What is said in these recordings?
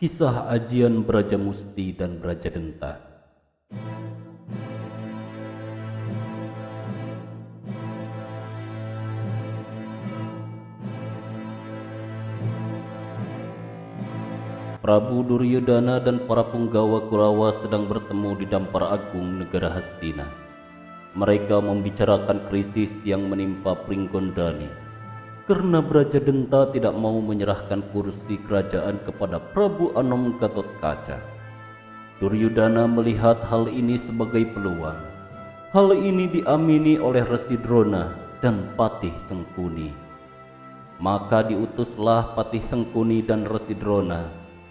Kisah Ajian Brajamusti dan Brajadenta. Prabu Duryodana dan para punggawa Kurawa sedang bertemu di Dampar Agung negara Hastina. Mereka membicarakan krisis yang menimpa Pringgondani karena Brajadenta tidak mau menyerahkan kursi kerajaan kepada Prabu Anom Gatotkaca. Duryodana melihat hal ini sebagai peluang. Hal ini diamini oleh Resi Drona dan Patih Sengkuni. Maka diutuslah Patih Sengkuni dan Resi Drona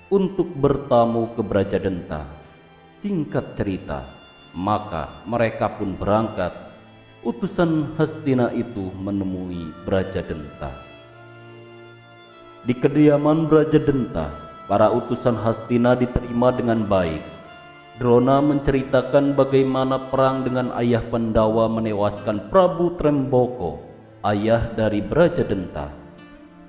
untuk bertamu ke Brajadenta. Singkat cerita, maka mereka pun berangkat. Utusan Hastina itu menemui Brajadenta. Di kediaman Brajadenta, para utusan Hastina diterima dengan baik. Drona menceritakan bagaimana perang dengan ayah Pandawa menewaskan Prabu Tremboko, ayah dari Brajadenta.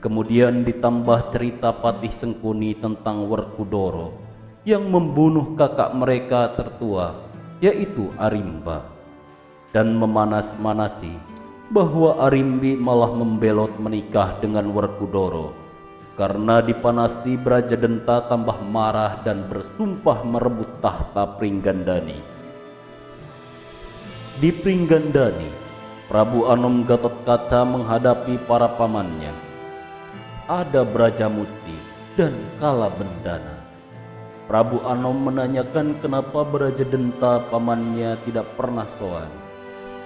Kemudian ditambah cerita Patih Sengkuni tentang Werkudara yang membunuh kakak mereka tertua, yaitu Arimba, dan memanas-manasi bahwa Arimbi malah membelot menikah dengan Werkudara. Karena dipanasi, Brajadenta tambah marah dan bersumpah merebut tahta Pringgandani. Di Pringgandani, Prabu Anom Gatotkaca menghadapi para pamannya. Ada Brajamusti dan Kalabendana. Prabu Anom menanyakan kenapa Brajadenta pamannya tidak pernah sowan,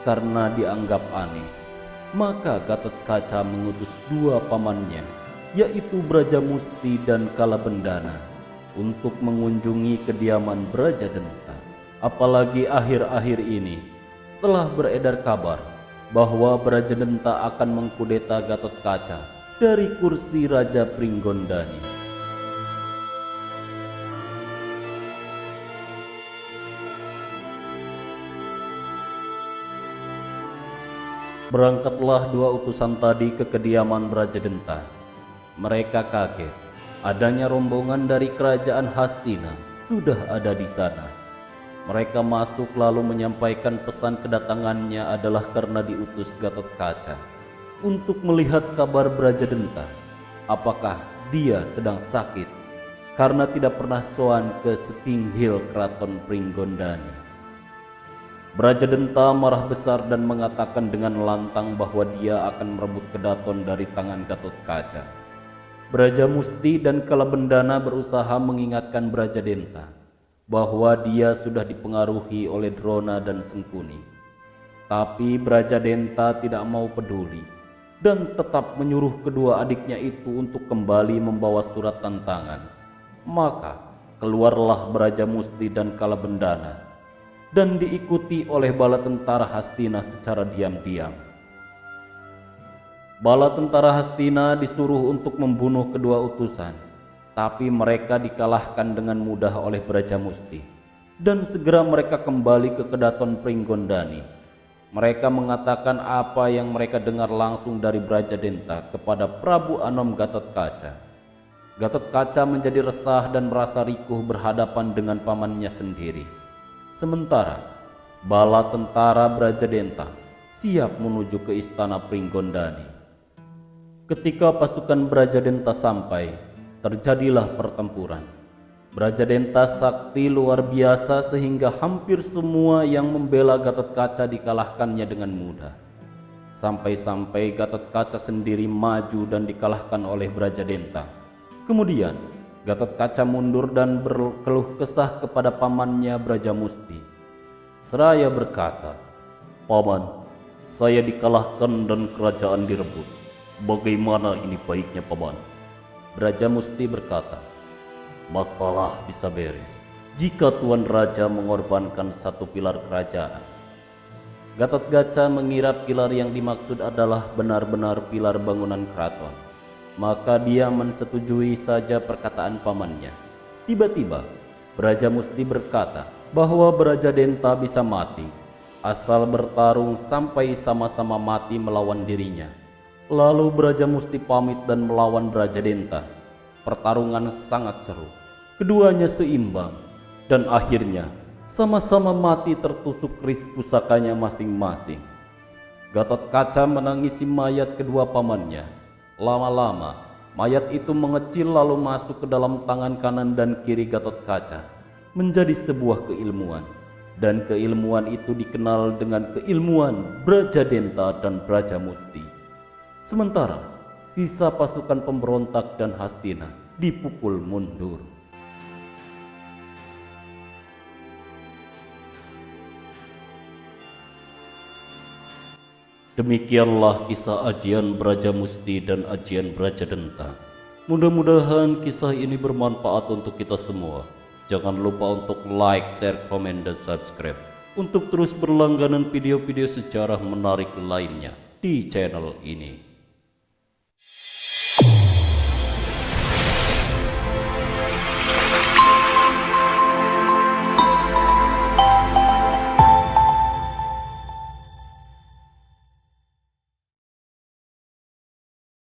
karena dianggap aneh. Maka Gatotkaca mengutus dua pamannya, yaitu Brajamusti dan Kalabendana, untuk mengunjungi kediaman Brajadenta. Apalagi akhir-akhir ini telah beredar kabar bahwa Brajadenta akan mengkudeta Gatotkaca dari kursi Raja Pringgondani. Berangkatlah dua utusan tadi ke kediaman Brajadenta. Mereka kaget adanya rombongan dari kerajaan Hastina sudah ada di sana. Mereka masuk lalu menyampaikan pesan kedatangannya adalah karena diutus Gatotkaca untuk melihat kabar Brajadenta. Apakah dia sedang sakit karena tidak pernah sowan ke setinghil keraton Pringgondani. Brajadenta marah besar dan mengatakan dengan lantang bahwa dia akan merebut kedaton dari tangan Gatotkaca. Brajamusti dan Kalabendana berusaha mengingatkan Brajadenta bahwa dia sudah dipengaruhi oleh Drona dan Sengkuni. Tapi Brajadenta tidak mau peduli dan tetap menyuruh kedua adiknya itu untuk kembali membawa surat tantangan. Maka keluarlah Brajamusti dan Kalabendana dan diikuti oleh bala tentara Hastina secara diam-diam. Bala tentara Hastina disuruh untuk membunuh kedua utusan, tapi mereka dikalahkan dengan mudah oleh Brajamusti, dan segera mereka kembali ke kedaton Pringgondani. Mereka mengatakan apa yang mereka dengar langsung dari Brajadenta kepada Prabu Anom Gatotkaca. Gatotkaca menjadi resah dan merasa rikuh berhadapan dengan pamannya sendiri. Sementara bala tentara Brajadenta siap menuju ke istana Pringgondani. Ketika pasukan Brajadenta sampai, terjadilah pertempuran. Brajadenta sakti luar biasa sehingga hampir semua yang membela Gatotkaca dikalahkannya dengan mudah. Sampai-sampai Gatotkaca sendiri maju dan dikalahkan oleh Brajadenta. Kemudian Gatotkaca mundur dan berkeluh kesah kepada pamannya Brajamusti. Seraya berkata, "Paman, saya dikalahkan dan kerajaan direbut. Bagaimana ini baiknya, Paman?" Brajamusti berkata, "Masalah bisa beres jika Tuan Raja mengorbankan satu pilar kerajaan." Gatotkaca mengira pilar yang dimaksud adalah benar-benar pilar bangunan keraton. Maka dia mensetujui saja perkataan pamannya. Tiba-tiba Brajamusti berkata bahwa Brajadenta bisa mati asal bertarung sampai sama-sama mati melawan dirinya. Lalu Brajamusti pamit dan melawan Brajadenta. Pertarungan sangat seru. Keduanya seimbang, dan akhirnya sama-sama mati tertusuk keris pusakanya masing-masing. Gatot Kaca menangisi mayat kedua pamannya. Lama-lama, mayat itu mengecil lalu masuk ke dalam tangan kanan dan kiri Gatot Kaca, menjadi sebuah keilmuan. Dan keilmuan itu dikenal dengan keilmuan Brajadenta dan Brajamusti. Sementara, sisa pasukan pemberontak dan Hastina dipukul mundur. Demikianlah kisah ajian Brajamusti dan ajian Brajadenta. Mudah-mudahan kisah ini bermanfaat untuk kita semua. Jangan lupa untuk like, share, komen, dan subscribe untuk terus berlangganan video-video sejarah menarik lainnya di channel ini.